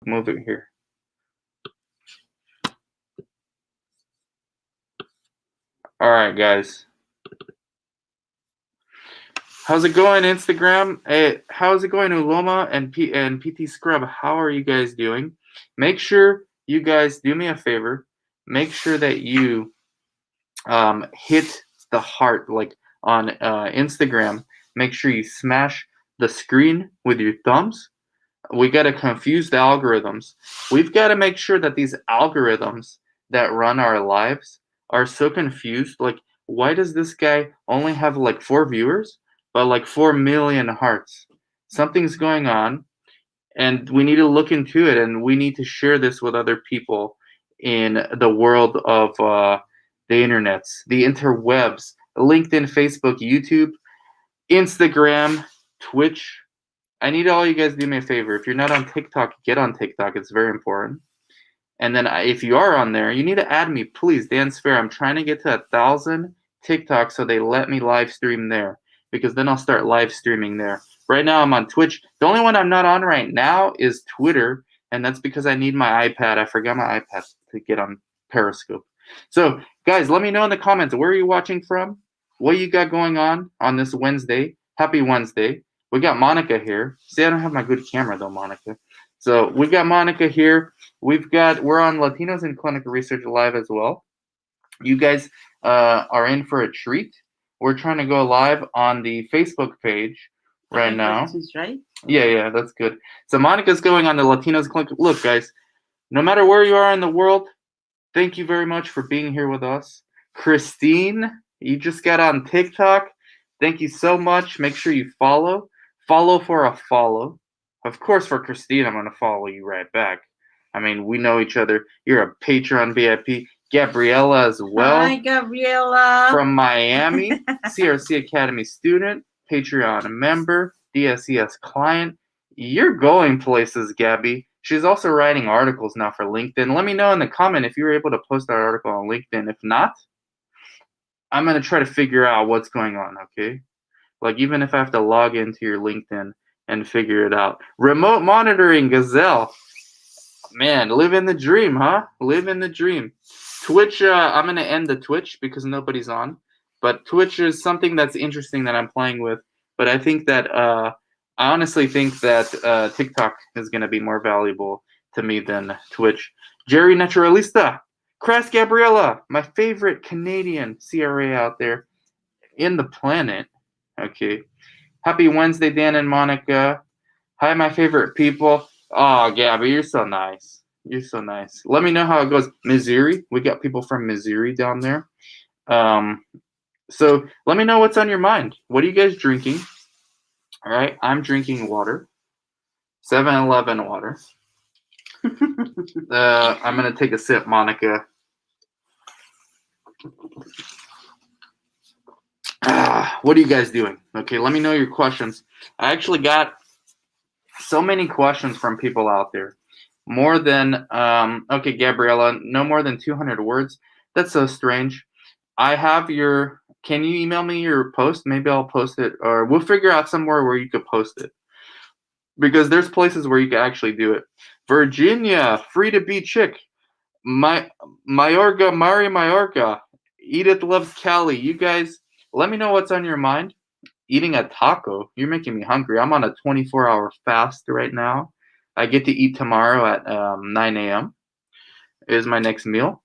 Move it here. All right, guys. How's it going, Instagram? Hey, how's it going, Uloma and PT Scrub? How are you guys doing? Make sure you guys do me a favor. Make sure that you hit the heart, like on Instagram. Make sure you smash the screen with your thumbs. We got to confuse the algorithms. We've got to make sure that these algorithms that run our lives are so confused. Like, why does this guy only have like 4 viewers, but like 4 million hearts? Something's going on, and we need to look into it, and we need to share this with other people in the world of the internets, the interwebs, LinkedIn, Facebook, YouTube, Instagram, Twitch. I need all you guys to do me a favor. If you're not on TikTok, get on TikTok. It's very important. And then if you are on there, you need to add me, please. Dan Spare. I'm trying to get to 1,000 TikToks so they let me live stream there, because then I'll start live streaming there. Right now I'm on Twitch. The only one I'm not on right now is Twitter, and that's because I need my iPad. I forgot my iPad to get on Periscope. So, guys, let me know in the comments, where are you watching from? What you got going on this Wednesday? Happy Wednesday. We got Monica here. See, I don't have my good camera though, Monica. So we got Monica here. We're on Latinos in Clinical Research Live as well. You guys are in for a treat. We're trying to go live on the Facebook page right now. Right? Yeah, that's good. So Monica's going on the Latinos Clinical. Look, guys, no matter where you are in the world, thank you very much for being here with us. Christine, you just got on TikTok. Thank you so much. Make sure you follow. Follow for a follow. Of course, for Christine, I'm going to follow you right back. I mean, we know each other. You're a Patreon VIP. Gabriella as well. Hi, Gabriella. From Miami, CRC Academy student, Patreon member, DSES client. You're going places, Gabby. She's also writing articles now for LinkedIn. Let me know in the comment if you were able to post that article on LinkedIn. If not, I'm going to try to figure out what's going on, okay? Like, even if I have to log into your LinkedIn and figure it out. Remote monitoring, Gazelle. Man, living the dream, huh? Living the dream. Twitch, I'm going to end the Twitch because nobody's on. But Twitch is something that's interesting that I'm playing with. But I think that, I honestly think that TikTok is going to be more valuable to me than Twitch. Jerry Naturalista. Crass Gabriella, my favorite Canadian CRA out there in the planet. Okay. Happy Wednesday, Dan and Monica. Hi, my favorite people. Oh, Gabby, you're so nice. You're so nice. Let me know how it goes. Missouri. We got people from Missouri down there. So let me know what's on your mind. What are you guys drinking? All right. I'm drinking water. 7-Eleven water. I'm going to take a sip, Monica. What are you guys doing? Okay, let me know your questions. I actually got so many questions from people out there. More than, okay, Gabriella, no more than 200 words. That's so strange. I have your, can you email me your post? Maybe I'll post it, or we'll figure out somewhere where you could post it. Because there's places where you can actually do it. Virginia, free to be chick. Mayorga, Mari Mayorga. Edith loves Cali. You guys, let me know what's on your mind. Eating a taco. You're making me hungry. I'm on a 24-hour fast right now. I get to eat tomorrow at 9 a.m. is my next meal.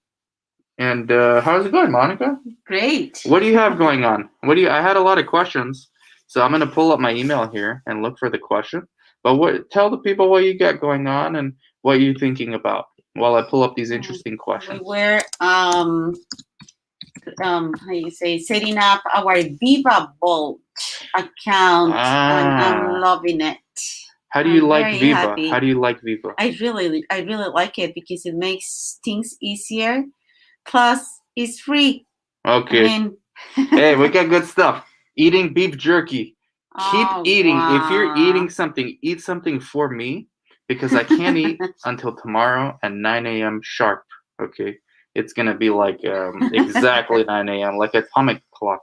And how's it going, Monica? Great. What do you have going on? I had a lot of questions, so I'm going to pull up my email here and look for the question. But tell the people what you got going on and what you're thinking about while I pull up these interesting questions. We're how you say, setting up our Viva Vault account, and I'm loving it. How do you like Viva? Happy. How do you like Viva? I really like it because it makes things easier. Plus, it's free. Okay. Hey, we got good stuff. Eating beef jerky. Keep eating. Wow. If you're eating something, eat something for me, because I can't eat until tomorrow at 9 a.m. sharp. Okay. It's going to be like exactly 9 a.m., like atomic clock.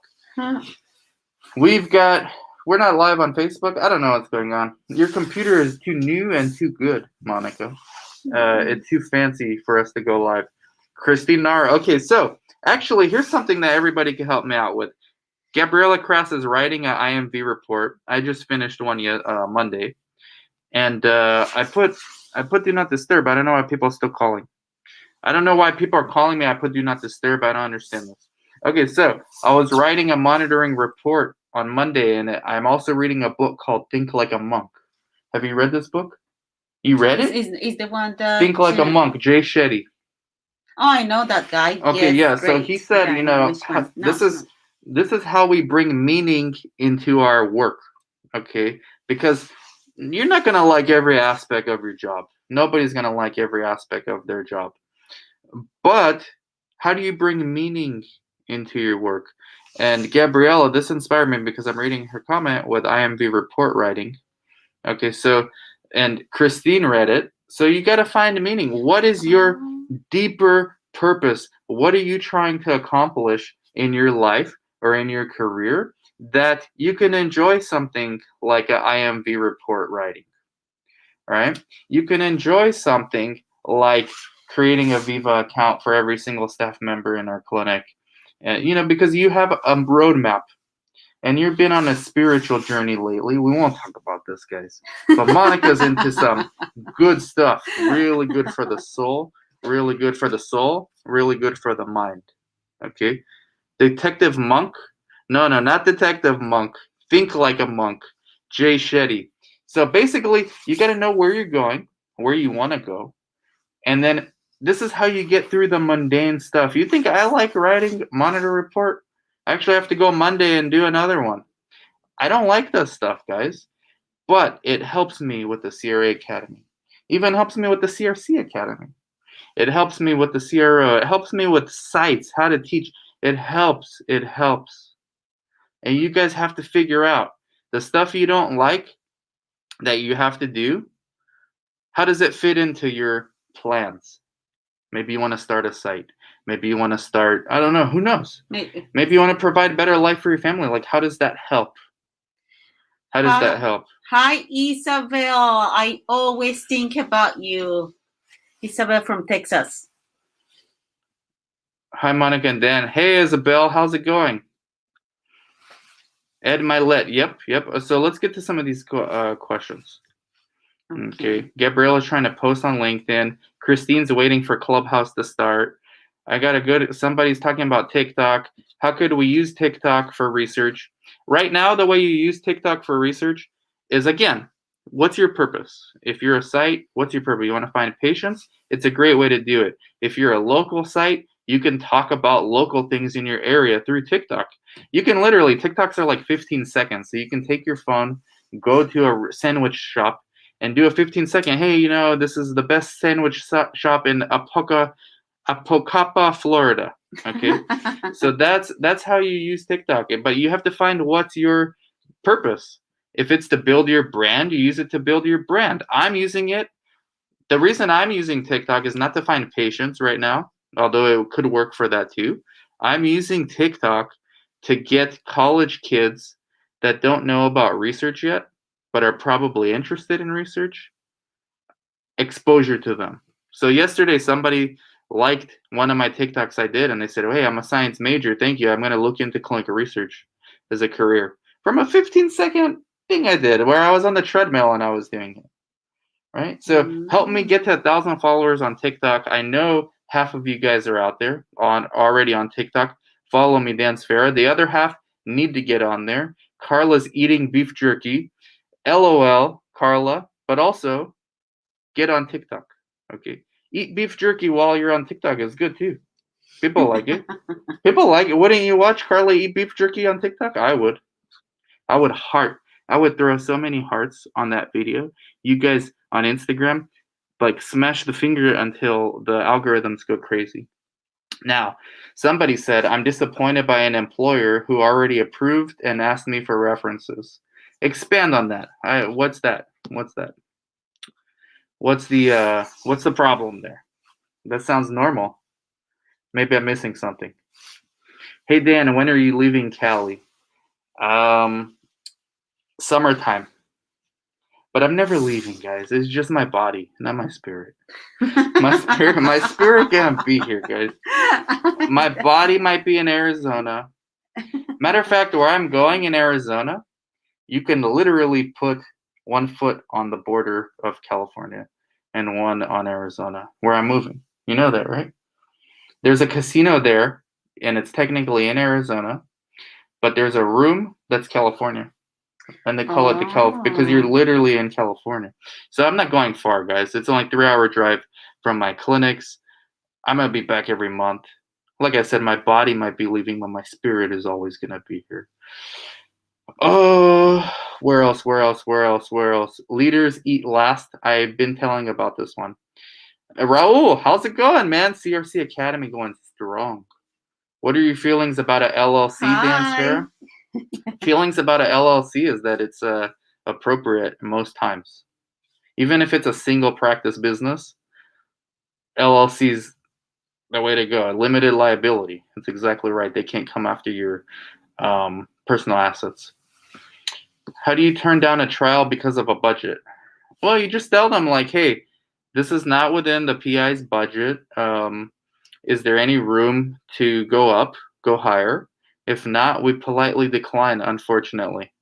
We're not live on Facebook. I don't know what's going on. Your computer is too new and too good, Monica. It's too fancy for us to go live. Christine Nara. Okay, so actually, here's something that everybody can help me out with. Gabriella Crass is writing an IMV report. I just finished one Monday, and I put do not disturb. I don't know why people are still calling. I don't know why people are calling me. I put do not disturb. I don't understand this. Okay, so I was writing a monitoring report on Monday, and I'm also reading a book called Think Like a Monk. Have you read this book? You read it? Is the one that Think Like a Monk, Jay Shetty. Oh, I know that guy. Okay, yes, yeah. Great. So he said, this is how we bring meaning into our work. Okay, because you're not gonna like every aspect of your job. Nobody's gonna like every aspect of their job. But how do you bring meaning into your work? And Gabriella, this inspired me because I'm reading her comment with IMV report writing. Okay, so and Christine read it. So you got to find meaning. What is your deeper purpose? What are you trying to accomplish in your life or in your career that you can enjoy something like an IMV report writing? Right? You can enjoy something like creating a Viva account for every single staff member in our clinic. Because you have a roadmap and you've been on a spiritual journey lately. We won't talk about this, guys. But Monica's into some good stuff. Really good for the soul. Really good for the soul. Really good for the mind. Okay? Detective Monk? No, not Detective Monk. Think Like a Monk. Jay Shetty. So basically, you got to know where you're going, where you want to go. And then this is how you get through the mundane stuff. You think I like writing monitor report? I actually have to go Monday and do another one. I don't like this stuff, guys, but it helps me with the CRA Academy. Even helps me with the CRC Academy. It helps me with the CRO. It helps me with sites, how to teach. It helps. It helps. And you guys have to figure out the stuff you don't like that you have to do. How does it fit into your plans? Maybe you want to start a site. Maybe you want to start, I don't know, who knows? Maybe you want to provide a better life for your family. Like, how does that help? How does that help? Hi, Isabel. I always think about you. Isabel from Texas. Hi, Monica and Dan. Hey, Isabel. How's it going? Ed Milet. Yep. So let's get to some of these questions. Okay. Gabriella's trying to post on LinkedIn. Christine's waiting for Clubhouse to start. I got somebody's talking about TikTok. How could we use TikTok for research? Right now, the way you use TikTok for research is, again, what's your purpose? If you're a site, what's your purpose? You want to find patients? It's a great way to do it. If you're a local site, you can talk about local things in your area through TikTok. You can literally, TikToks are like 15 seconds. So you can take your phone, go to a sandwich shop, and do a 15-second, hey, this is the best sandwich shop in Apocapa, Florida. Okay, so that's how you use TikTok. But you have to find what's your purpose. If it's to build your brand, you use it to build your brand. I'm using it. The reason I'm using TikTok is not to find patients right now, although it could work for that too. I'm using TikTok to get college kids that don't know about research yet, but are probably interested in research, exposure to them. So yesterday, somebody liked one of my TikToks I did, and they said, hey, I'm a science major. Thank you. I'm going to look into clinical research as a career. From a 15-second thing I did where I was on the treadmill and I was doing it. Right? So help me get to 1,000 followers on TikTok. I know half of you guys are out there already on TikTok. Follow me, Dan Sfera. The other half need to get on there. Carla's eating beef jerky. LOL, Carla. But also, get on TikTok. Okay. Eat beef jerky while you're on TikTok is good too. People like it. People like it. Wouldn't you watch Carla eat beef jerky on TikTok? I would. I would throw so many hearts on that video. You guys on Instagram, like, smash the finger until the algorithms go crazy. Now, somebody said, I'm disappointed by an employer who already approved and asked me for references. Expand on that. What's that? What's the problem there? That sounds normal. Maybe I'm missing something. Hey, Dan, when are you leaving Cali? Summertime. But I'm never leaving, guys. It's just my body, not my spirit. My spirit can't be here, guys. My body might be in Arizona. Matter of fact, where I'm going in Arizona, you can literally put one foot on the border of California and one on Arizona, where I'm moving. You know that, right? There's a casino there, and it's technically in Arizona, but there's a room that's California. And they call it the because you're literally in California. So I'm not going far, guys. It's only 3-hour drive from my clinics. I'm gonna be back every month. Like I said, my body might be leaving, but my spirit is always gonna be here. Oh, where else? Leaders eat last. I've been telling about this one. Raul, how's it going, man? CRC Academy going strong. What are your feelings about a LLC, Dan Sarah? Feelings about a LLC is that it's appropriate most times. Even if it's a single practice business, LLC's the way to go. Limited liability. That's exactly right. They can't come after your personal assets. How do you turn down a trial because of a budget? Well, you just tell them, like, hey, this is not within the PI's budget. Is there any room to go up, go higher? If not, we politely decline, unfortunately.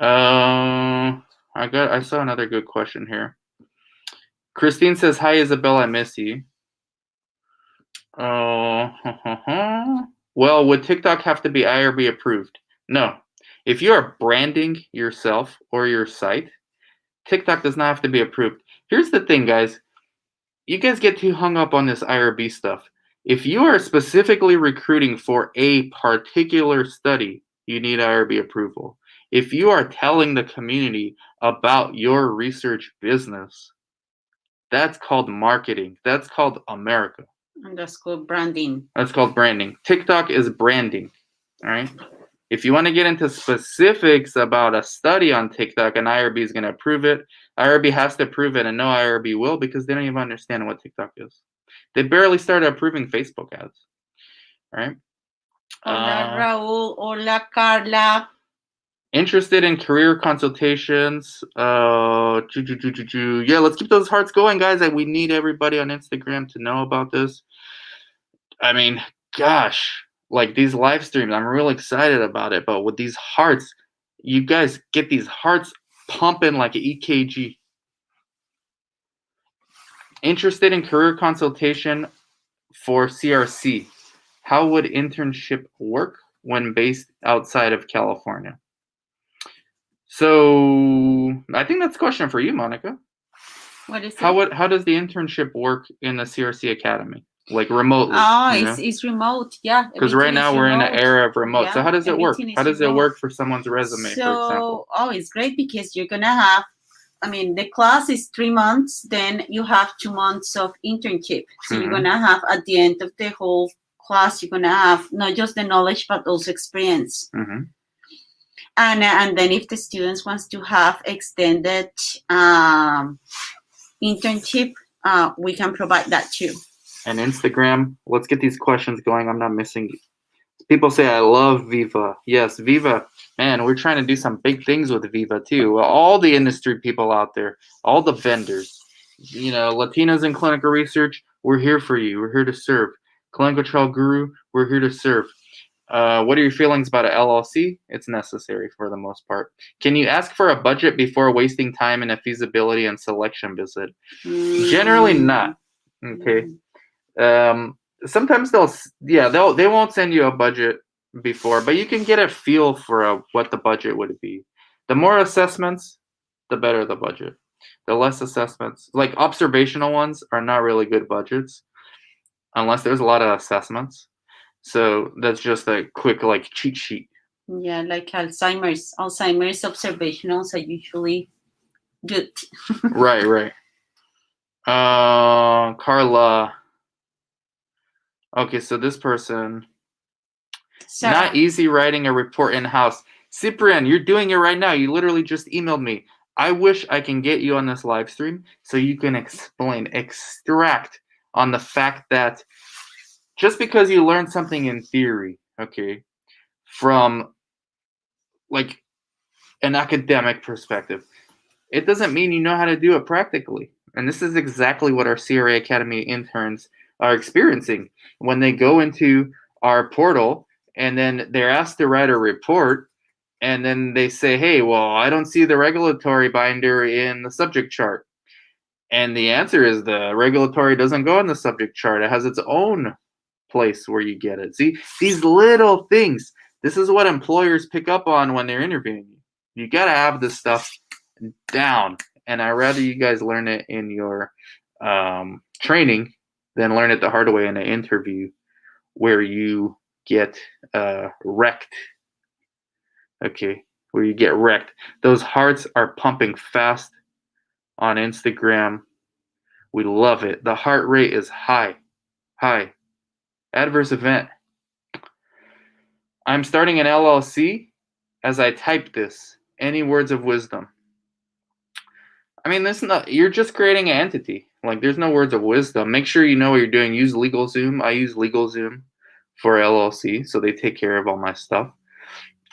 I saw another good question here. Christine says, hi, Isabel, I miss you. Well, would TikTok have to be IRB approved? No. If you are branding yourself or your site, TikTok does not have to be approved. Here's the thing, guys. You guys get too hung up on this IRB stuff. If you are specifically recruiting for a particular study, you need IRB approval. If you are telling the community about your research business, that's called marketing. That's called America. And that's called branding. That's called branding. TikTok is branding. All right. If you want to get into specifics about a study on TikTok and IRB is going to approve it, IRB has to approve it, and no IRB will because they don't even understand what TikTok is. They barely started approving Facebook ads. All right. Hola, Raul. Hola, Carla. Interested in career consultations? Yeah, let's keep those hearts going, guys. We need everybody on Instagram to know about this. I mean, gosh, like these live streams, I'm real excited about it. But with these hearts, you guys get these hearts pumping like an EKG. Interested in career consultation for CRC? How would internship work when based outside of California? So I think that's a question for you, Monica. What is it? How does the internship work in the CRC Academy? Like remotely? It's remote, yeah. Because right now we're in an era of remote. Yeah, so how does it work? How does it work for someone's resume, for example? It's great because you're gonna have, the class is 3 months, then you have 2 months of internship. So you're gonna have at the end of the whole class, you're gonna have not just the knowledge but also experience. And then if the students wants to have extended internship, we can provide that too. And Instagram, let's get these questions going. I'm not missing. People say, I love Viva. Yes, Viva. Man, we're trying to do some big things with Viva too. All the industry people out there, all the vendors, Latinas in clinical research, we're here for you. We're here to serve. Clinical trial guru, we're here to serve. What are your feelings about an LLC? It's necessary for the most part. Can you ask for a budget before wasting time in a feasibility and selection visit? Generally not. Okay. Sometimes they won't send you a budget before, but you can get a feel for what the budget would be. The more assessments, the better the budget. The less assessments, like observational ones, are not really good budgets unless there's a lot of assessments. So that's just a quick cheat sheet. Yeah, like Alzheimer's observationals are usually good. Right. Carla. Okay, so this person. Sarah. Not easy writing a report in-house. Cyprian, you're doing it right now. You literally just emailed me. I wish I can get you on this live stream so you can extract on the fact that just because you learned something in theory, okay, from an academic perspective, it doesn't mean you know how to do it practically. And this is exactly what our CRA Academy interns are experiencing when they go into our portal and then they're asked to write a report. And then they say, hey, well, I don't see the regulatory binder in the subject chart. And the answer is the regulatory doesn't go in the subject chart. It has its own place where you get it. See, these little things, this is what employers pick up on when they're interviewing you. You got to have this stuff down. And I'd rather you guys learn it in your training than learn it the hard way in an interview where you get wrecked. Okay, where you get wrecked. Those hearts are pumping fast on Instagram. We love it. The heart rate is high. High. Adverse event. I'm starting an LLC as I type this. Any words of wisdom? I mean, this is not, you're just creating an entity. Like, there's no words of wisdom. Make sure you know what you're doing. Use LegalZoom. I use LegalZoom for LLC, so they take care of all my stuff.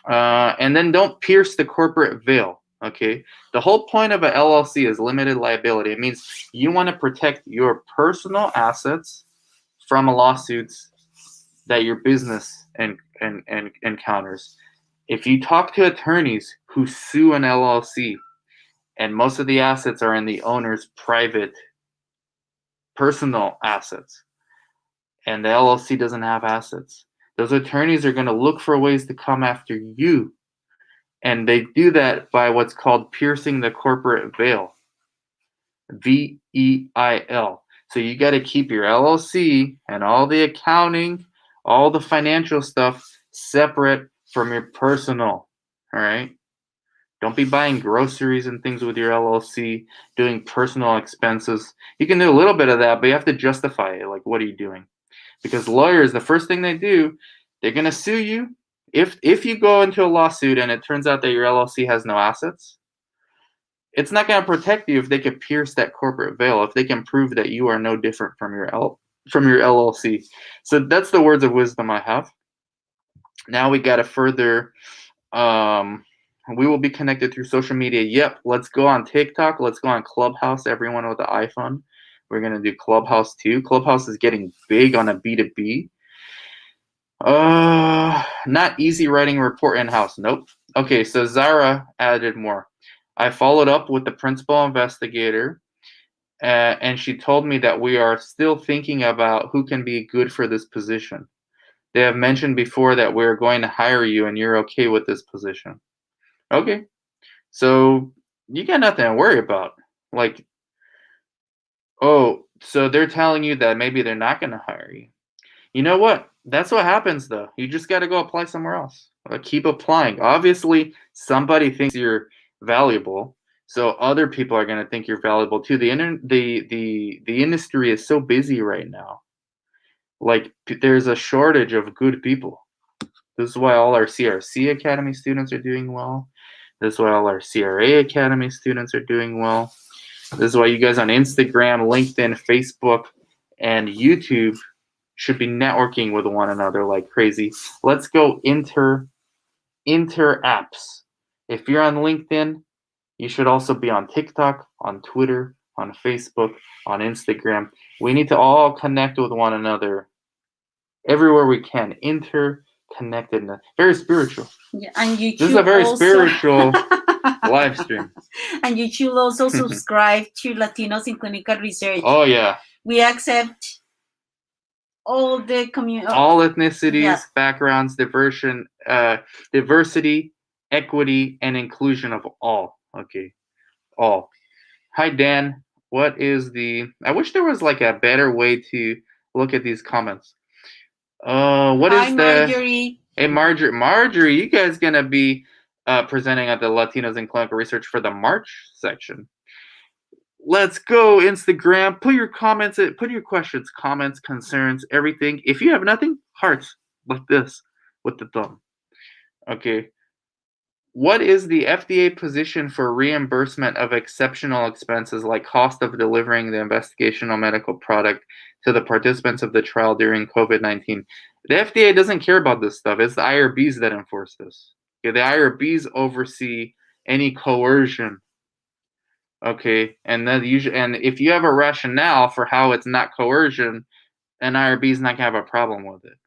And then don't pierce the corporate veil. Okay, the whole point of an LLC is limited liability. It means you want to protect your personal assets from lawsuits that your business encounters. If you talk to attorneys who sue an LLC, and most of the assets are in the owner's private personal assets, and the LLC doesn't have assets, those attorneys are going to look for ways to come after you. And they do that by what's called piercing the corporate veil. VEIL. So you got to keep your LLC and all the accounting, all the financial stuff separate from your personal. All right? Don't be buying groceries and things with your LLC, doing personal expenses. You can do a little bit of that, but you have to justify it. Like, what are you doing? Because lawyers, the first thing they do, they're going to sue you. If you go into a lawsuit and it turns out that your LLC has no assets, it's not going to protect you if they can pierce that corporate veil, if they can prove that you are no different from your LLC. So that's the words of wisdom I have. Now we got to further, we will be connected through social media. Yep, let's go on TikTok. Let's go on Clubhouse, everyone with the iPhone. We're going to do Clubhouse too. Clubhouse is getting big on a B2B. Not easy writing a report in-house. Nope. Okay, so Zara added more. I followed up with the principal investigator, and she told me that we are still thinking about who can be good for this position. They have mentioned before that we're going to hire you, and you're okay with this position. Okay, so you got nothing to worry about. Like, oh, so they're telling you that maybe they're not going to hire you. You know what? That's what happens, though. You just got to go apply somewhere else. Keep applying. Obviously, somebody thinks you're valuable, so other people are going to think you're valuable too. The industry is so busy right now. Like, there's a shortage of good people. This is why all our CRC Academy students are doing well. This is why all our CRA Academy students are doing well. This is why you guys on Instagram, LinkedIn, Facebook, and YouTube should be networking with one another like crazy. Let's go inter apps. If you're on LinkedIn, you should also be on TikTok, on Twitter, on Facebook, on Instagram. We need to all connect with one another everywhere we can. Interconnectedness. Very spiritual. Yeah, and you this is a very spiritual live stream. And you should also subscribe to Latinos in Clinical Research. Oh, yeah. We accept all the community, all ethnicities, backgrounds, diversity, equity, and inclusion of all. Okay, all. Hi, Dan. What is I wish there was like a better way to look at these comments. What is Marjorie. Hey, Marjorie, you guys gonna be presenting at the Latinos in Clinical Research for the March section. Let's go, Instagram. Put your comments, put your questions, comments, concerns, everything. If you have nothing, hearts like this with the thumb. Okay. What is the FDA position for reimbursement of exceptional expenses like cost of delivering the investigational medical product to the participants of the trial during COVID-19? The FDA doesn't care about this stuff. It's the IRBs that enforce this. Okay, the IRBs oversee any coercion Okay, and then usually, and if you have a rationale for how it's not coercion, an IRB is not gonna have a problem with it.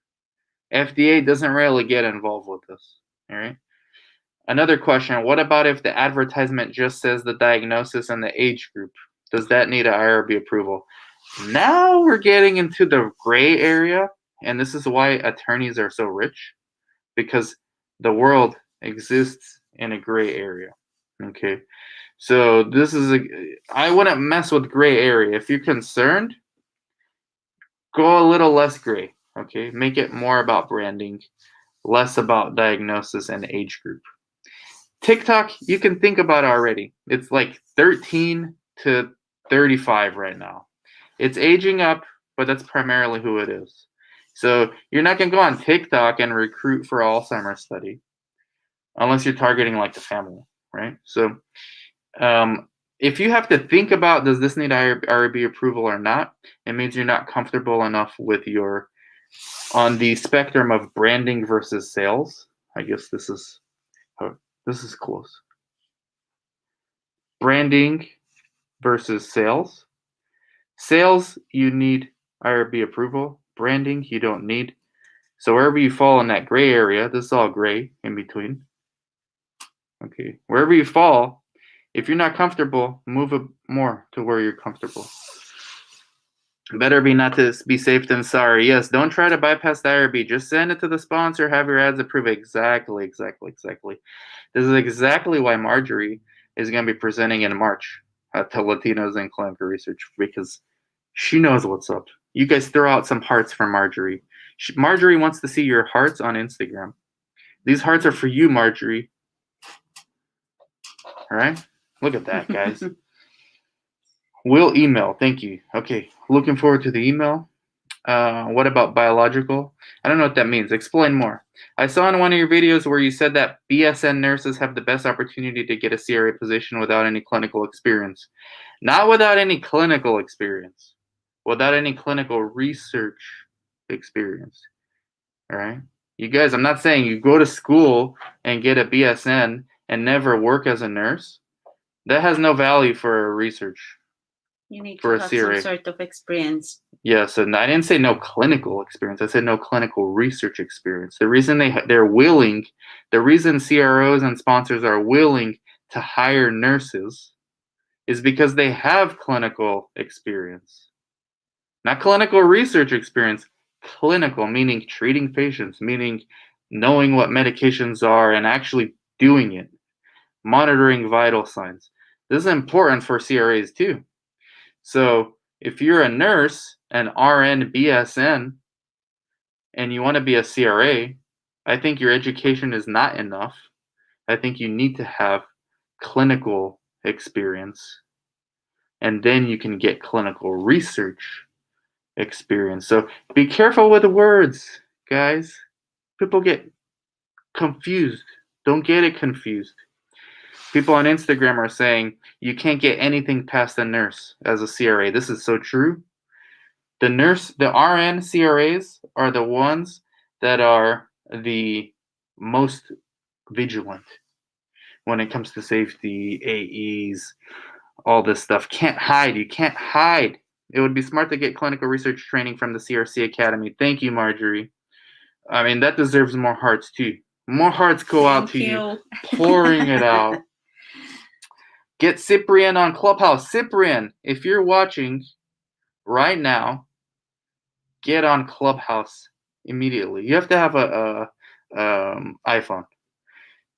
FDA doesn't really get involved with this. All right. Another question: what about if the advertisement just says the diagnosis and the age group? Does that need an IRB approval? Now we're getting into the gray area, and this is why attorneys are so rich, because the world exists in a gray area. Okay. So this is I wouldn't mess with gray area. If you're concerned, go a little less gray. Okay. Make it more about branding, less about diagnosis and age group. TikTok, you can think about already. It's like 13 to 35 right now. It's aging up, but that's primarily who it is. So you're not going to go on TikTok and recruit for Alzheimer's study unless you're targeting like the family, right? So if you have to think about does this need IRB approval or not, it means you're not comfortable enough with your on the spectrum of branding versus sales. I guess this is close. Branding versus sales. Sales, you need IRB approval. Branding, you don't need. So wherever you fall in that gray area, this is all gray in between. Okay, wherever you fall, if you're not comfortable, move it more to where you're comfortable. Better be not to be safe than sorry. Yes, don't try to bypass the IRB. Just send it to the sponsor, have your ads approved. Exactly. This is exactly why Marjorie is going to be presenting in March to Latinos in clinical research, because she knows what's up. You guys throw out some hearts for Marjorie. Marjorie wants to see your hearts on Instagram. These hearts are for you, Marjorie. All right? Look at that, guys. Will email. Thank you. Okay. Looking forward to the email. What about biological? I don't know what that means. Explain more. I saw in one of your videos where you said that BSN nurses have the best opportunity to get a CRA position without any clinical experience. Not without any clinical experience. Without any clinical research experience. All right? You guys, I'm not saying you go to school and get a BSN and never work as a nurse. That has no value for research. You need to have some sort of experience. Yes, and I didn't say no clinical experience. I said no clinical research experience. The reason they're willing, the reason CROs and sponsors are willing to hire nurses is because they have clinical experience. Not clinical research experience, clinical, meaning treating patients, meaning knowing what medications are and actually doing it, monitoring vital signs. This is important for CRAs too. So if you're a nurse, an RN, BSN, and you want to be a CRA, I think your education is not enough. I think you need to have clinical experience, and then you can get clinical research experience. So be careful with the words, guys. People get confused. Don't get it confused. People on Instagram are saying you can't get anything past a nurse as a CRA. This is so true. The RN CRAs are the ones that are the most vigilant when it comes to safety, AEs, all this stuff. Can't hide. You can't hide. It would be smart to get clinical research training from the CRC Academy. Thank you, Marjorie. I mean, that deserves more hearts, too. More hearts go out to you. Pouring it out. Get Cyprian on Clubhouse. Cyprian, if you're watching right now, get on Clubhouse immediately. You have to have a iPhone.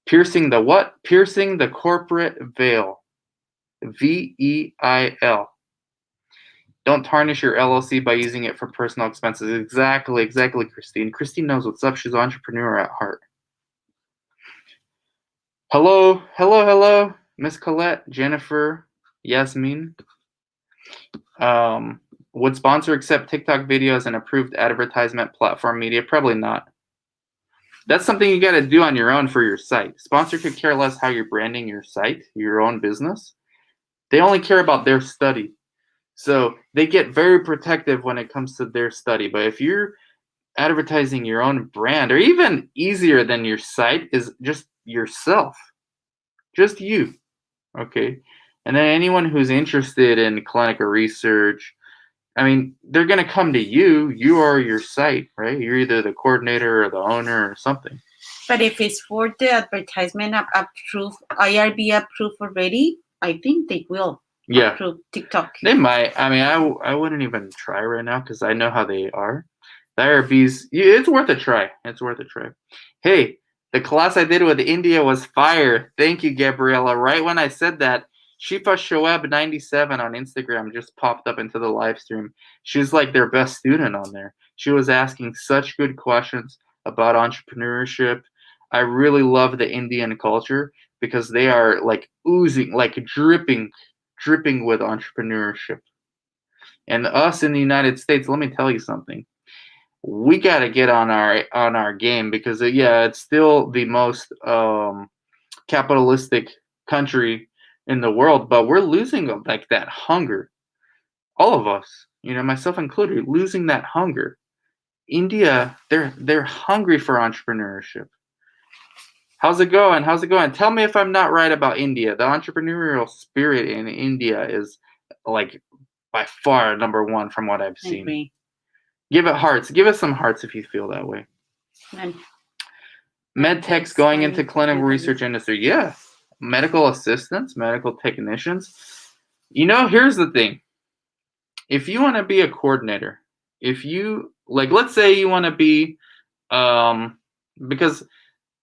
Piercing the what? Piercing the corporate veil. VEIL. Don't tarnish your LLC by using it for personal expenses. Exactly, Christine. Christine knows what's up. She's an entrepreneur at heart. Hello. Miss Colette, Jennifer, Yasmin. Would sponsor accept TikTok video as an approved advertisement platform media? Probably not. That's something you got to do on your own for your site. Sponsor could care less how you're branding your site, your own business. They only care about their study. So they get very protective when it comes to their study. But if you're advertising your own brand, or even easier than your site is just yourself, just you, okay? And then anyone who's interested in clinical research, I mean, they're going to come to you. You are your site, right? You're either the coordinator or the owner or something. But if it's for the advertisement approved, IRB approved already, I think they will approve TikTok. They might. I mean, I wouldn't even try right now because I know how they are. The IRBs, it's worth a try. It's worth a try. Hey, the class I did with India was fire. Thank you, Gabriella. Right when I said that, Shifa Shoaib 97 on Instagram just popped up into the live stream. She's like their best student on there. She was asking such good questions about entrepreneurship. I really love the Indian culture because they are like oozing, like dripping with entrepreneurship. And us in the United States, let me tell you something. We got to get on our game because it's still the most capitalistic country in the world, but we're losing like that hunger. All of us, myself included, losing that hunger. India, they're hungry for entrepreneurship. How's it going? Tell me if I'm not right about India. The entrepreneurial spirit in India is like by far number one from what I've seen. Agree. Give it hearts. Give us some hearts if you feel that way. Medtech's going into clinical research industry. Yeah. Medical assistants, medical technicians. Here's the thing. If you want to be a coordinator, let's say you want to be, because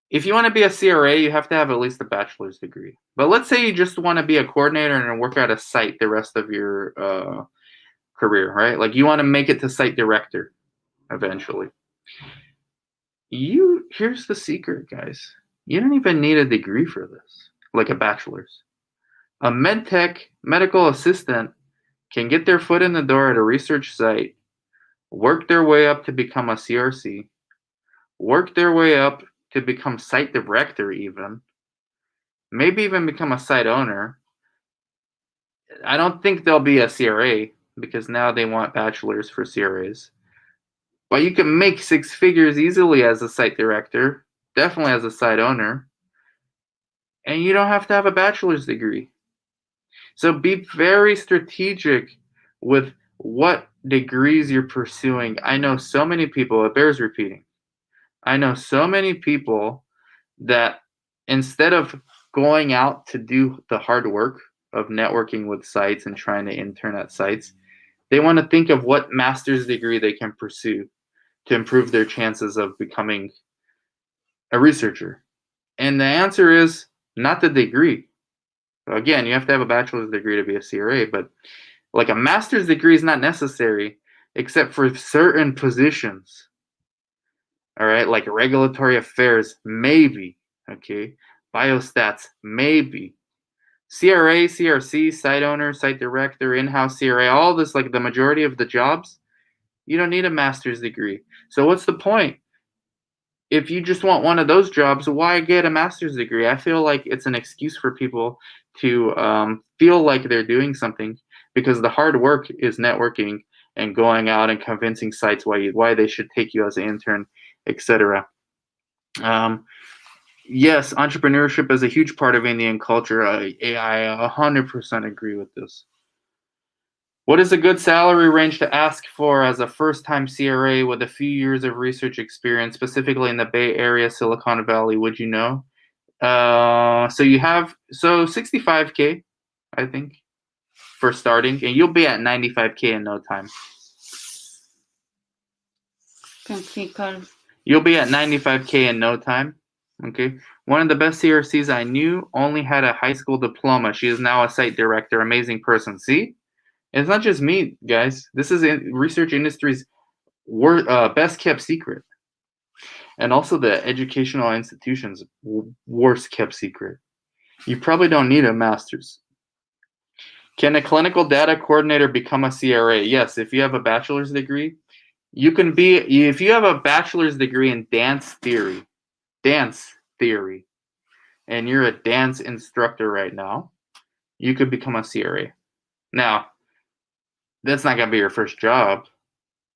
if you want to be a CRA, you have to have at least a bachelor's degree. But let's say you just want to be a coordinator and work at a site the rest of your career, right? Like you want to make it to site director eventually. Here's the secret, guys. You don't even need a degree for this, like a bachelor's. A medtech medical assistant can get their foot in the door at a research site, work their way up to become a CRC, work their way up to become site director even, maybe even become a site owner. I don't think they'll be a CRA because now they want bachelors for CRAs. But you can make six figures easily as a site director, definitely as a site owner, and you don't have to have a bachelor's degree. So be very strategic with what degrees you're pursuing. I know so many people, it bears repeating. I know so many people that instead of going out to do the hard work of networking with sites and trying to intern at sites, they want to think of what master's degree they can pursue to improve their chances of becoming a researcher. And the answer is not the degree. Again, you have to have a bachelor's degree to be a CRA, but like a master's degree is not necessary except for certain positions. All right, like regulatory affairs, maybe. Okay, biostats, maybe. CRA, CRC, site owner, site director, in-house CRA, all this, like the majority of the jobs, you don't need a master's degree. So what's the point? If you just want one of those jobs, why get a master's degree? I feel like it's an excuse for people to feel like they're doing something because the hard work is networking and going out and convincing sites why they should take you as an intern, etc. Yes, entrepreneurship is a huge part of Indian culture. I 100% agree with this. What is a good salary range to ask for as a first-time CRA with a few years of research experience, specifically in the Bay Area, Silicon Valley? Would you know? So 65K, I think, for starting, and you'll be at 95K in no time. You'll be at 95K in no time. Okay. One of the best CRCs I knew only had a high school diploma. She is now a site director. Amazing person. See? It's not just me, guys. This is research industry's best kept secret. And also the educational institution's worst kept secret. You probably don't need a master's. Can a clinical data coordinator become a CRA? Yes, if you have a bachelor's degree. You can be, if you have a bachelor's degree in dance theory, and you're a dance instructor right now, you could become a CRA. Now, that's not going to be your first job,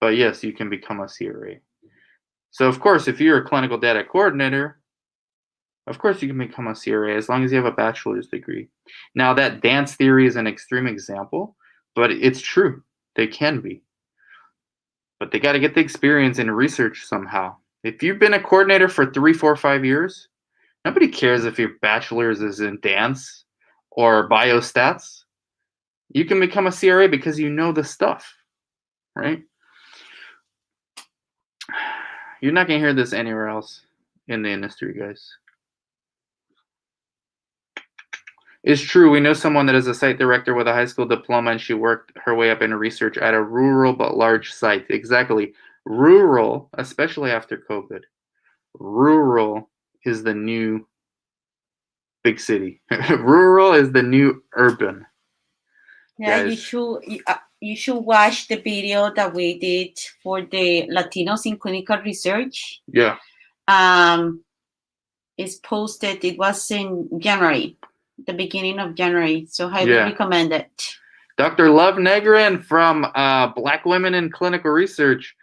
but yes, you can become a CRA. So, of course, if you're a clinical data coordinator, Of course, you can become a CRA as long as you have a bachelor's degree. Now, that dance theory is an extreme example, but it's true. They can be. But they got to get the experience in research somehow. If you've been a coordinator for 3, 4, 5 years, nobody cares if your bachelor's is in dance or biostats. You can become a CRA because you know the stuff, right? You're not going to hear this anywhere else in the industry, guys. It's true. We know someone that is a site director with a high school diploma, and she worked her way up in research at a rural but large site. Exactly. Rural, especially after COVID. Rural is the new big city. Rural is the new urban. Yeah, Guys. you should watch the video that we did for the Latinos in clinical research. Yeah. It's posted. It was in January, the beginning of January. So highly recommend it. Dr. Love Negrin from Black Women in Clinical Research.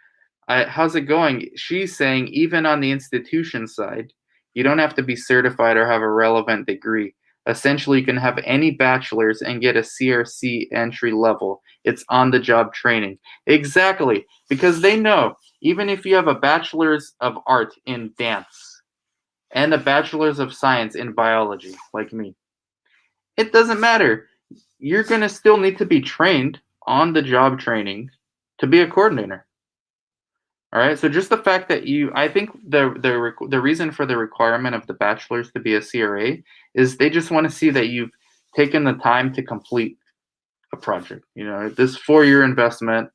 How's it going? She's saying even on the institution side, you don't have to be certified or have a relevant degree. Essentially, you can have any bachelor's and get a CRC entry level. It's on-the-job training. Exactly, because they know even if you have a bachelor's of art in dance and a bachelor's of science in biology, like me, it doesn't matter. You're going to still need to be trained on-the-job training to be a coordinator. All right, so just the fact that I think the reason for the requirement of the bachelor's to be a CRA is they just want to see that you've taken the time to complete a project. You know, this 4-year investment,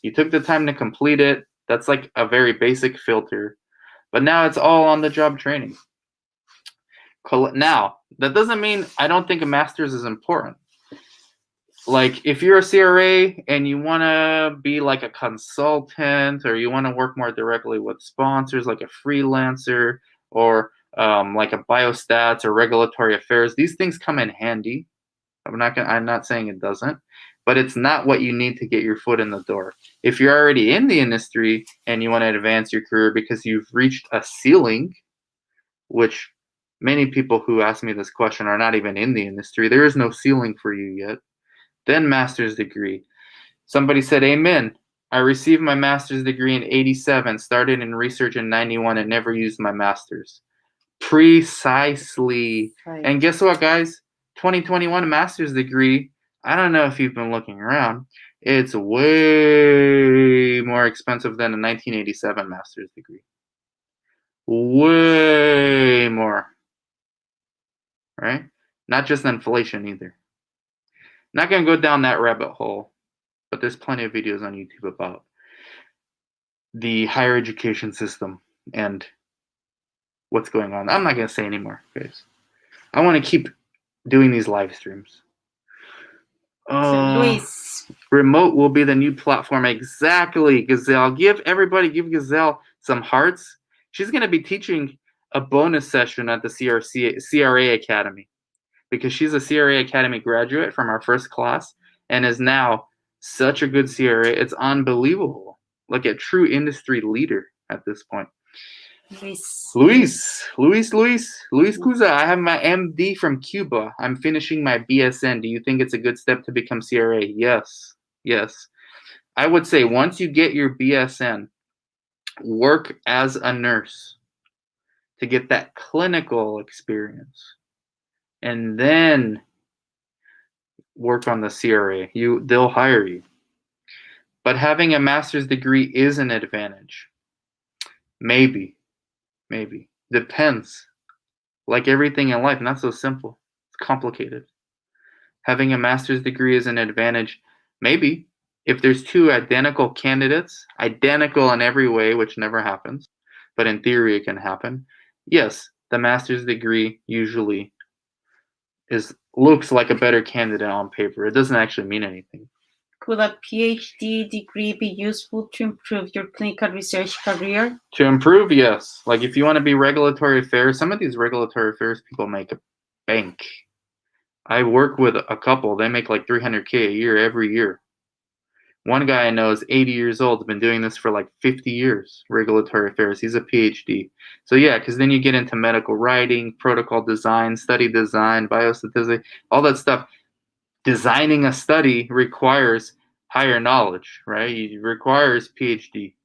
you took the time to complete it. That's like a very basic filter. But now it's all on the job training. Now, that doesn't mean I don't think a master's is important. Like, if you're a CRA and you want to be like a consultant, or you want to work more directly with sponsors, like a freelancer, or like a biostats or regulatory affairs, these things come in handy. I'm not saying it doesn't, but it's not what you need to get your foot in the door. If you're already in the industry and you want to advance your career because you've reached a ceiling, which many people who ask me this question are not even in the industry, there is no ceiling for you yet. Then master's degree. Somebody said, amen. I received my master's degree in 87, started in research in 91, and never used my master's. Precisely. Right. And guess what, guys? 2021 master's degree, I don't know if you've been looking around, it's way more expensive than a 1987 master's degree. Way more. Right? Not just inflation either. Not going to go down that rabbit hole, but there's plenty of videos on YouTube about the higher education system and what's going on. I'm not going to say anymore, guys. I want to keep doing these live streams. Luis. Remote will be the new platform. Exactly, Gazelle. Give Gazelle some hearts. She's going to be teaching a bonus session at the CRA Academy, because she's a CRA Academy graduate from our first class and is now such a good CRA. It's unbelievable. Like a true industry leader at this point. Luis Cuza. I have my MD from Cuba. I'm finishing my BSN. Do you think it's a good step to become CRA? Yes. I would say once you get your BSN, work as a nurse to get that clinical experience, and then work on the CRA. They'll hire you. But having a master's degree is an advantage. Maybe. Depends. Like everything in life, not so simple. It's complicated. Having a master's degree is an advantage. Maybe. If there's two identical candidates, identical in every way, which never happens, but in theory it can happen. Yes, the master's degree usually looks like a better candidate on paper. It doesn't actually mean anything. Could a PhD degree be useful to improve your clinical research career? To improve, yes. Like if you want to be regulatory affairs, some of these regulatory affairs people make a bank. I work with a couple, they make like $300K a year every year. One guy I know is 80 years old, been doing this for like 50 years, regulatory affairs. He's a PhD. So yeah, because then you get into medical writing, protocol design, study design, biostatistics, all that stuff. Designing a study requires higher knowledge, right? It requires PhD.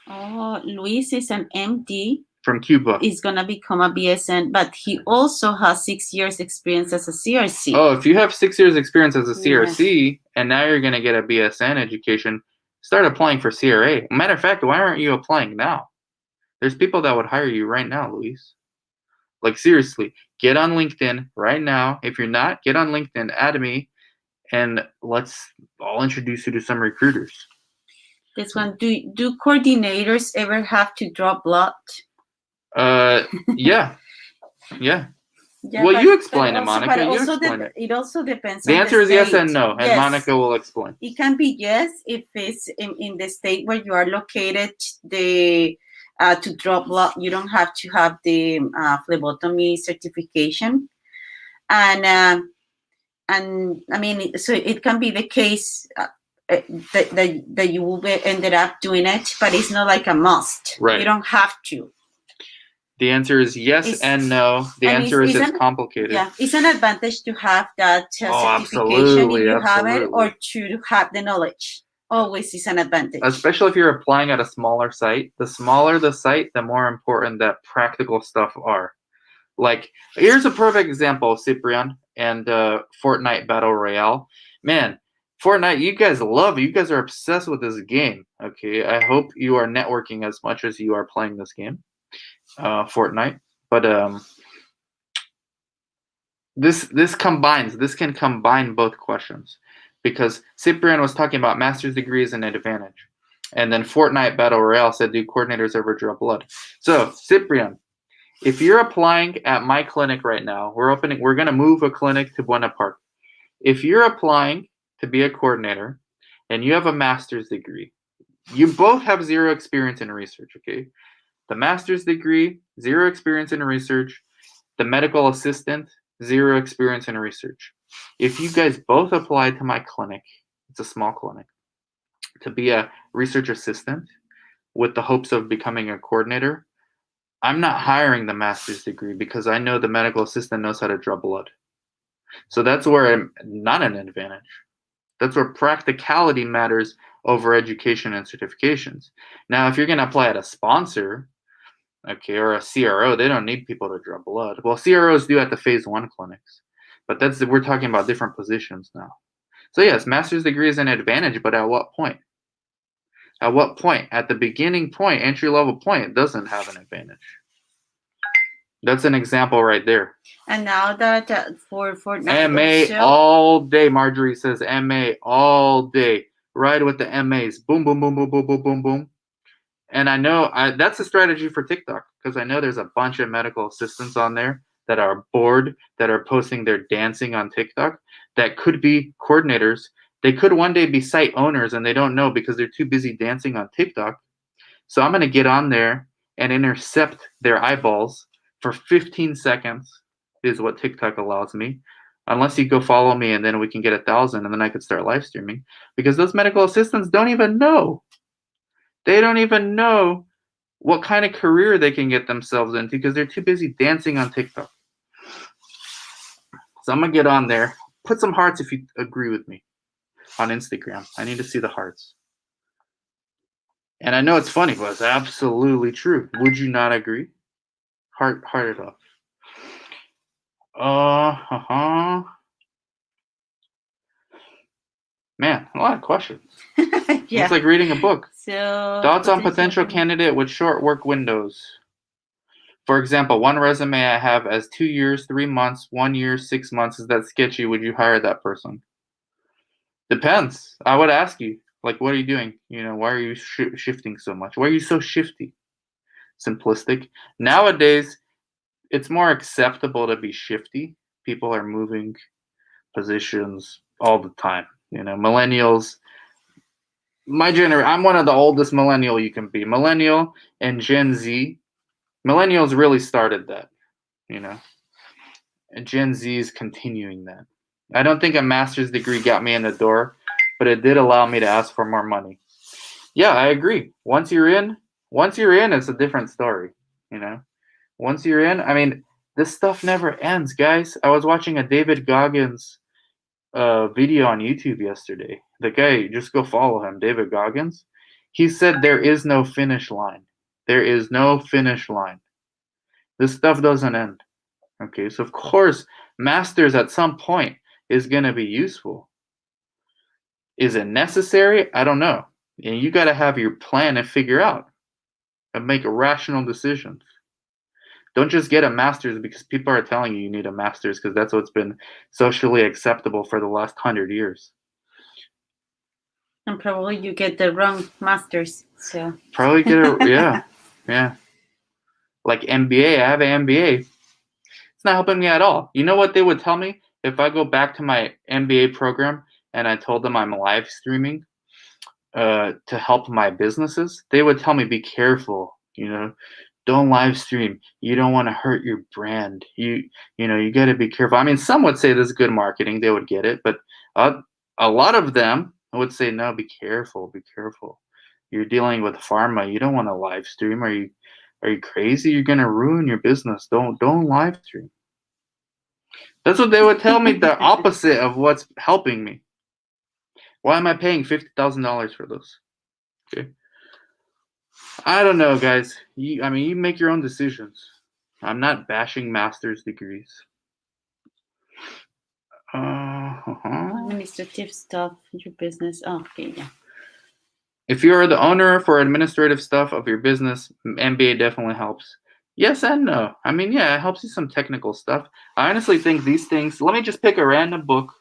Oh, Luis is an MD. From Cuba. Is going to become a BSN, but he also has 6 years experience as a CRC. Oh, if you have 6 years experience as a CRC, and now you're going to get a BSN education, start applying for CRA. Matter of fact, why aren't you applying now? There's people that would hire you right now, Luis. Like, seriously, get on LinkedIn right now. If you're not, get on LinkedIn, add me, and I'll introduce you to some recruiters. This one, do coordinators ever have to draw blood? Yeah. Well, you explain it, Monica. You explain it. It also depends. The answer is yes and no, and yes. Monica will explain. It can be yes if it's in the state where you are located. To draw blood, you don't have to have the phlebotomy certification, and I mean, so it can be the case that you will ended up doing it, but it's not like a must. Right. You don't have to. The answer is yes and no. The answer is it's complicated. Yeah, it's an advantage to have that certification if you have it, or to have the knowledge. Always is an advantage. Especially if you're applying at a smaller site. The smaller the site, the more important that practical stuff are. Like, here's a perfect example, Cyprian and Fortnite Battle Royale. Man, Fortnite, you guys love it. You guys are obsessed with this game. Okay, I hope you are networking as much as you are playing this game, Fortnite. But this can combine both questions, because Cyprian was talking about master's degrees and advantage, and then Fortnite Battle Royale said, do coordinators ever draw blood? So Cyprian, if you're applying at my clinic right now, we're going to move a clinic to Buena Park. If you're applying to be a coordinator and you have a master's degree, you both have zero experience in research, okay? The master's degree, zero experience in research. The medical assistant, zero experience in research. If you guys both apply to my clinic, it's a small clinic, to be a research assistant with the hopes of becoming a coordinator, I'm not hiring the master's degree because I know the medical assistant knows how to draw blood. So that's where I'm not an advantage. That's where practicality matters over education and certifications. Now, if you're going to apply at a sponsor, okay, or a CRO, they don't need people to draw blood. Well, CROs do at the phase 1 clinics, but we're talking about different positions now. So yes, master's degree is an advantage, but at what point? At what point? At the beginning point, entry-level point, it doesn't have an advantage. That's an example right there. And now that for MA all day, Marjorie says MA all day. Ride with the MAs. Boom, boom, boom, boom, boom, boom, boom, boom. And I know that's a strategy for TikTok, because I know there's a bunch of medical assistants on there that are bored, that are posting their dancing on TikTok, that could be coordinators. They could one day be site owners and they don't know because they're too busy dancing on TikTok. So I'm going to get on there and intercept their eyeballs for 15 seconds is what TikTok allows me. Unless you go follow me and then we can get 1,000 and then I could start live streaming, because those medical assistants don't even know. They don't even know what kind of career they can get themselves into because they're too busy dancing on TikTok. So I'm going to get on there. Put some hearts if you agree with me on Instagram. I need to see the hearts. And I know it's funny, but it's absolutely true. Would you not agree? Heart it up. Man, a lot of questions. Yeah. It's like reading a book. So, thoughts on potential candidate with short work windows. For example, one resume I have as 2 years, 3 months, 1 year, 6 months. Is that sketchy? Would you hire that person? Depends. I would ask you, like, what are you doing? Why are you shifting so much? Why are you so shifty? Simplistic. Nowadays, it's more acceptable to be shifty. People are moving positions all the time. Millennials. My generation, I'm one of the oldest millennial you can be. Millennial and Gen Z. Millennials really started that, and Gen Z is continuing that. I don't think a master's degree got me in the door, but it did allow me to ask for more money. Yeah, I agree. Once you're in, it's a different story. You know, once you're in, I mean, this stuff never ends, guys. I was watching a David Goggins video on YouTube yesterday. The guy, just go follow him, David Goggins. He said there is no finish line. There is no finish line. This stuff doesn't end. Okay, so of course, masters at some point is going to be useful. Is it necessary? I don't know. And you got to have your plan and figure out and make rational decisions. Don't just get a master's because people are telling you need a master's because that's what's been socially acceptable for the last 100 years. And probably you get the wrong masters. So probably get a yeah. Like MBA, I have an MBA. It's not helping me at all. You know what they would tell me if I go back to my MBA program and I told them I'm live streaming to help my businesses? They would tell me, be careful, don't live stream. You don't want to hurt your brand. You got to be careful. I mean, some would say this is good marketing. They would get it, but a lot of them would say, no, be careful, be careful. You're dealing with pharma. You don't want to live stream. Are you crazy? You're gonna ruin your business. Don't live stream. That's what they would tell me. The opposite of what's helping me. Why am I paying $50,000 for this? Okay. I don't know, guys. You make your own decisions. I'm not bashing master's degrees. Administrative stuff, your business. Oh, okay, yeah. If you are the owner for administrative stuff of your business, MBA definitely helps. Yes and no. I mean, yeah, it helps you some technical stuff. I honestly think these things, let me just pick a random book.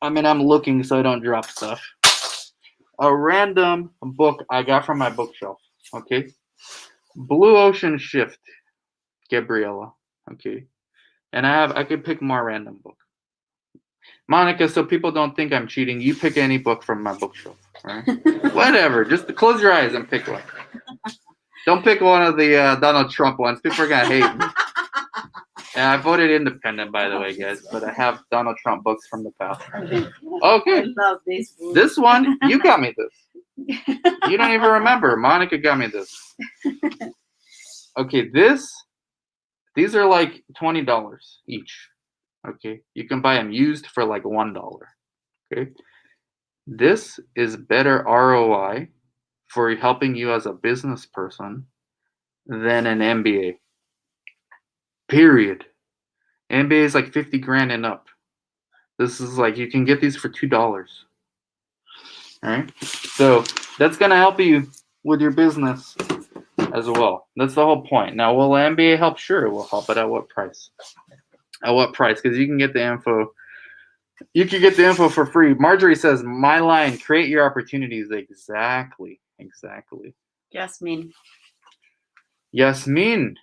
I mean, I'm looking so I don't drop stuff. A random book I got from my bookshelf. Okay. Blue Ocean Shift, Gabriella. Okay. And I could pick more random book. Monica, so people don't think I'm cheating, you pick any book from my bookshelf. Right? Whatever. Just close your eyes and pick one. Don't pick one of the Donald Trump ones. People are going to hate me. And I voted independent, by the way, guys. But I have Donald Trump books from the past. Okay. I love this book. This one, you got me this. You don't even remember. Monica got me this. Okay, these are like $20 each. Okay, you can buy them used for like $1. Okay, this is better ROI for helping you as a business person than an MBA. Period. MBA is like 50 grand and up. This is like, you can get these for $2. All right, so that's gonna help you with your business as well. That's the whole point. Now, will MBA help? Sure, it will help, but at what price? At what price? Because you can get the info. You can get the info for free. Marjorie says, my line, create your opportunities. Exactly. Jasmine. Yasmin.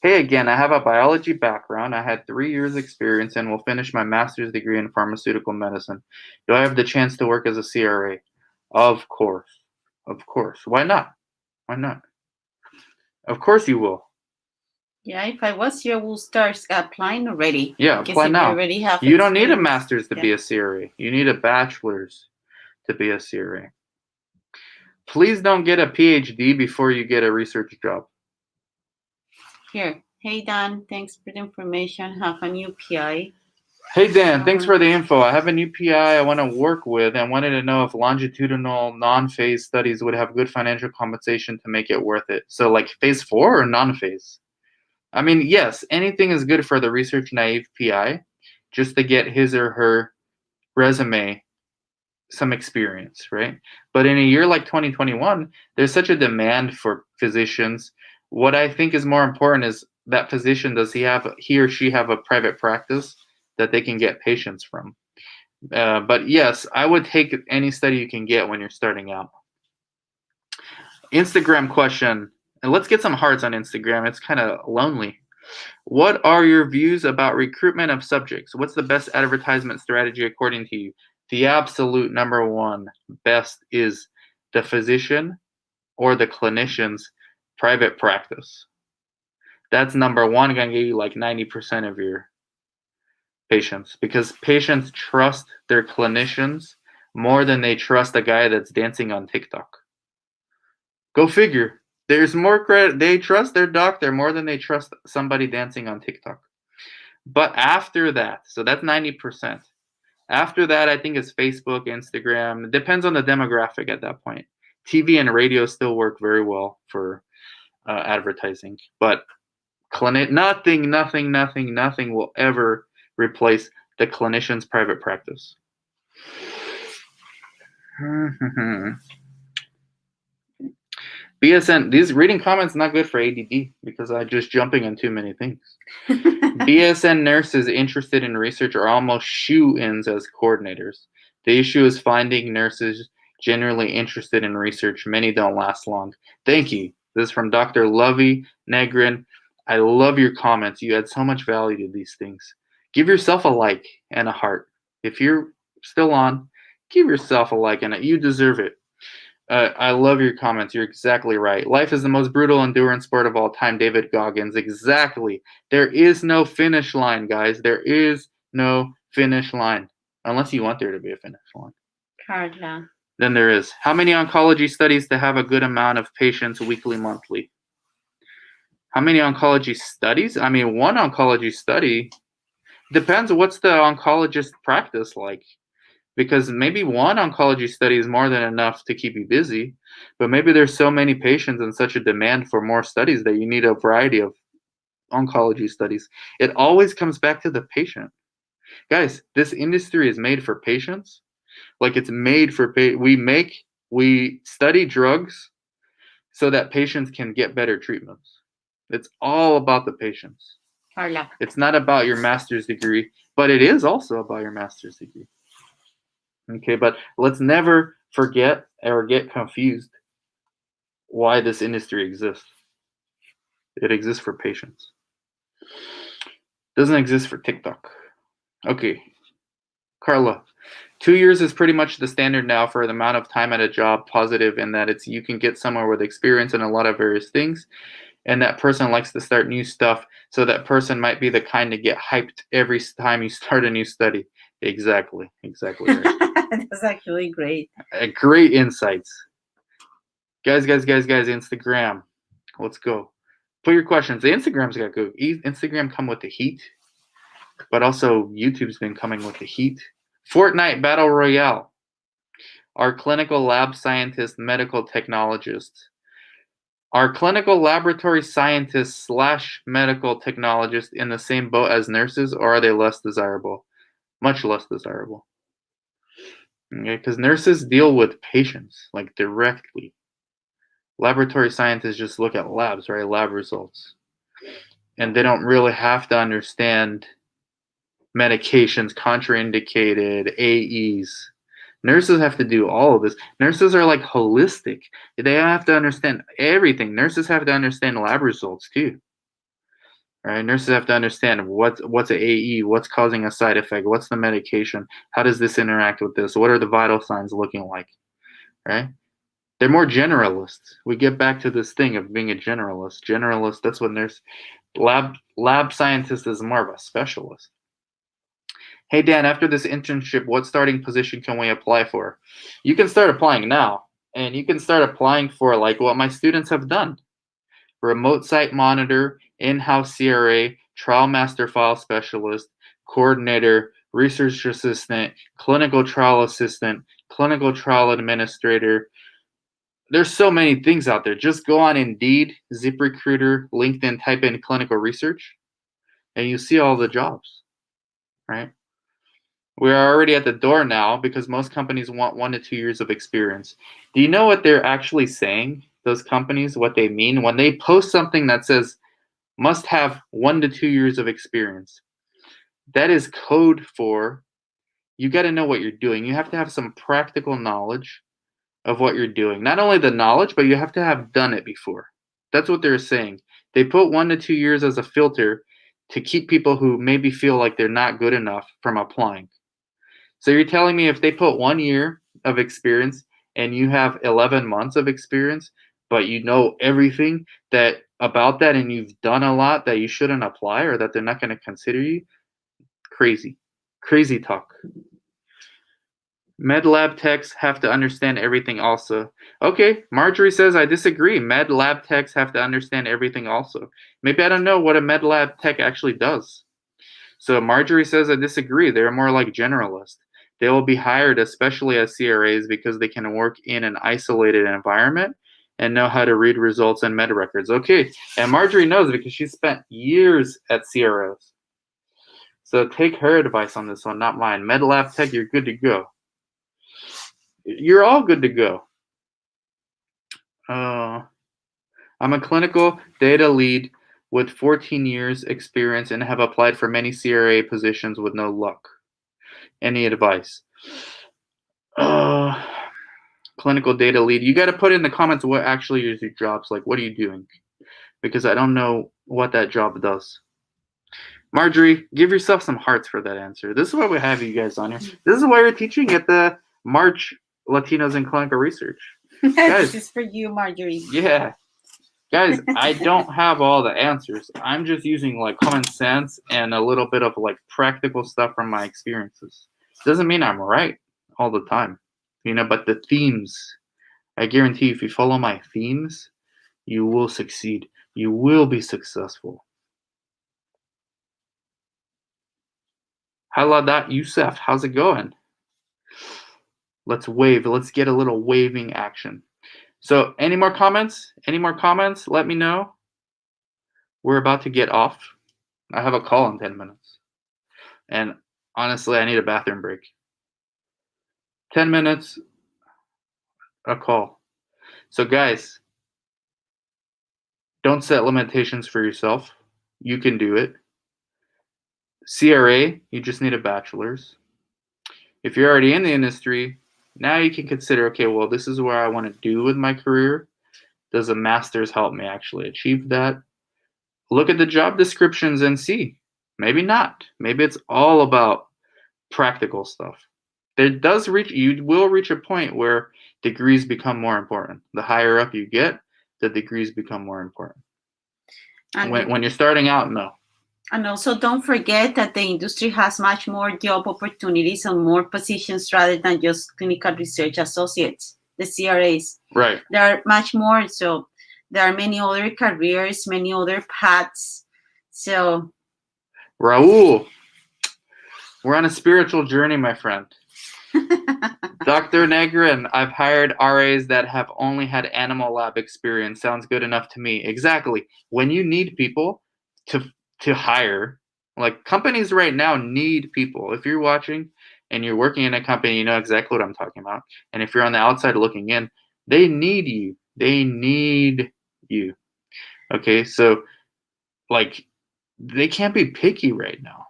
Hey again, I have a biology background. I had 3 years experience and will finish my master's degree in pharmaceutical medicine. Do I have the chance to work as a CRA? Of course. Why not? Of course you will. Yeah, if I was you, I will start applying already. Yeah, apply now. You don't need a master's to be a CRA. You need a bachelor's to be a CRA. Please don't get a PhD before you get a research job. Here. Hey, Dan. Thanks for the information. Have a new PI. Hey, Dan. Thanks for the info. I have a new PI I want to work with and wanted to know if longitudinal non-phase studies would have good financial compensation to make it worth it. So like phase 4 or non-phase? I mean, yes, anything is good for the research naive PI just to get his or her resume some experience, right? But in a year like 2021, there's such a demand for physicians. What I think is more important is that physician, does he or she have a private practice that they can get patients from? But yes, I would take any study you can get when you're starting out. Instagram question. And let's get some hearts on Instagram. It's kind of lonely. What are your views about recruitment of subjects? What's the best advertisement strategy according to you? The absolute number one best is the physician or the clinician's private practice. That's number one, going to give you like 90% of Patients, because patients trust their clinicians more than they trust a guy that's dancing on TikTok. Go figure. There's more credit. They trust their doctor more than they trust somebody dancing on TikTok. But after that, so that's 90%. After that, I think it's Facebook, Instagram. It depends on the demographic at that point. TV and radio still work very well for advertising, but nothing will ever replace the clinician's private practice. BSN, these reading comments not good for ADD because I'm just jumping on too many things. BSN nurses interested in research are almost shoe-ins as coordinators. The issue is finding nurses generally interested in research. Many don't last long. Thank you. This is from Dr. Lovey Negrin. I love your comments. You add so much value to these things. Give yourself a like and a heart. If you're still on, give yourself a like and you deserve it. I love your comments. You're exactly right. Life is the most brutal endurance sport of all time. David Goggins. Exactly. There is no finish line, guys. There is no finish line. Unless you want there to be a finish line. Carla. Then there is. How many oncology studies to have a good amount of patients weekly, monthly? How many oncology studies? I mean, one oncology study depends what's the oncologist practice like. Because maybe one oncology study is more than enough to keep you busy, but maybe there's so many patients and such a demand for more studies that you need a variety of oncology studies. It always comes back to the patient. Guys, this industry is made for patients. Like it's made for we study drugs so that patients can get better treatments. It's all about the patients. Carla. It's not about your master's degree, but it is also about your master's degree. Okay, but let's never forget or get confused why this industry exists. It exists for patients. Doesn't exist for TikTok. Okay, Carla, 2 years is pretty much the standard now for the amount of time at a job, positive in that you can get somewhere with experience in a lot of various things, and that person likes to start new stuff, so that person might be the kind to get hyped every time you start a new study. Exactly right. That's actually great. Great insights. Guys, Instagram. Let's go. Put your questions. The Instagram's got good. Instagram come with the heat, but also YouTube's been coming with the heat. Fortnite Battle Royale. Our clinical lab scientists, medical technologists. Are clinical laboratory scientists / medical technologists in the same boat as nurses, or are they less desirable? Much less desirable. Okay, because nurses deal with patients, like directly. Laboratory scientists just look at labs, right? Lab results. And they don't really have to understand medications, contraindicated, AEs. Nurses have to do all of this. Nurses are like holistic. They have to understand everything. Nurses have to understand lab results too. Right? Nurses have to understand what's an AE, what's causing a side effect, what's the medication, how does this interact with this, what are the vital signs looking like, right? They're more generalists. We get back to this thing of being a generalist. Generalist, that's what lab scientist is more of a specialist. Hey Dan, after this internship, what starting position can we apply for? You can start applying now, and you can start applying for like what my students have done. Remote site monitor, in-house CRA, trial master file specialist, coordinator, research assistant, clinical trial assistant, clinical trial administrator. There's so many things out there. Just go on Indeed, ZipRecruiter, LinkedIn, type in clinical research, and you see all the jobs, right? We're already at the door now because most companies want 1 to 2 years of experience. Do you know what they're actually saying, those companies, what they mean? When they post something that says must have 1 to 2 years of experience, that is code for you got to know what you're doing. You have to have some practical knowledge of what you're doing. Not only the knowledge, but you have to have done it before. That's what they're saying. They put 1 to 2 years as a filter to keep people who maybe feel like they're not good enough from applying. So you're telling me if they put 1 year of experience and you have 11 months of experience, but you know everything about that and you've done a lot, that you shouldn't apply or that they're not going to consider you? Crazy. Crazy talk. Med lab techs have to understand everything also. Okay, Marjorie says I disagree. Med lab techs have to understand everything also. Maybe I don't know what a med lab tech actually does. So Marjorie says I disagree. They're more like generalists. They will be hired especially as CRAs because they can work in an isolated environment and know how to read results and med records. Okay, and Marjorie knows because she spent years at CROs. So take her advice on this one, not mine. Med lab tech, you're good to go. You're all good to go. I'm a clinical data lead with 14 years experience and have applied for many CRA positions with no luck. Any advice? Clinical data lead. You got to put in the comments what actually is your jobs like. What are you doing? Because I don't know what that job does. Marjorie, give yourself some hearts for that answer. This is why we have you guys on here. This is why you're teaching at the March Latinos in Clinical Research. Guys, this is for you, Marjorie. Yeah. Guys, I don't have all the answers. I'm just using like common sense and a little bit of like practical stuff from my experiences. Doesn't mean I'm right all the time, but the themes, I guarantee if you follow my themes, you will succeed. You will be successful. Haladat Youssef, how's it going? Let's wave. Let's get a little waving action. So, any more comments? Any more comments? Let me know. We're about to get off. I have a call in 10 minutes. And honestly, I need a bathroom break. 10 minutes, a call. So, guys, don't set limitations for yourself. You can do it. CRA, you just need a bachelor's. If you're already in the industry, now you can consider, okay, well, this is where I want to do with my career. Does a master's help me actually achieve that? Look at the job descriptions and see. Maybe not. Maybe it's all about practical stuff. You will reach a point where degrees become more important. The higher up you get, the degrees become more important. And when you're starting out, no. And also don't forget that the industry has much more job opportunities and more positions rather than just clinical research associates, the CRAs. Right. There are much more. So there are many other careers, many other paths. So Raul, we're on a spiritual journey, my friend. Dr. Negrin, I've hired RAs that have only had animal lab experience. Sounds good enough to me. Exactly. When you need people to hire, like companies right now need people. If you're watching and you're working in a company, you know exactly what I'm talking about. And if you're on the outside looking in, they need you. They need you. Okay, so like they can't be picky right now.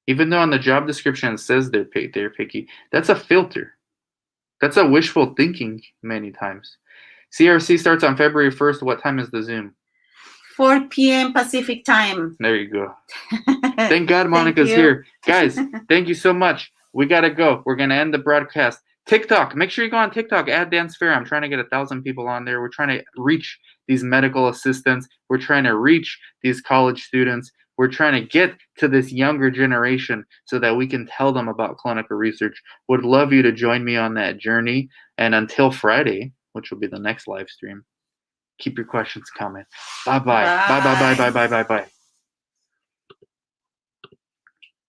Even though on the job description it says they're picky, that's a filter. That's a wishful thinking many times. CRC starts on February 1st. What time is the Zoom? 4 p.m. Pacific time. There you go. Thank God Monica's here. Guys, thank you so much. We got to go. We're going to end the broadcast. TikTok. Make sure you go on TikTok. Add Dance Fair. I'm trying to get 1,000 people on there. We're trying to reach these medical assistants. We're trying to reach these college students. We're trying to get to this younger generation so that we can tell them about clinical research. Would love you to join me on that journey. And until Friday, which will be the next live stream, keep your questions coming. Bye-bye. Bye-bye. Bye-bye. Bye-bye. Bye-bye.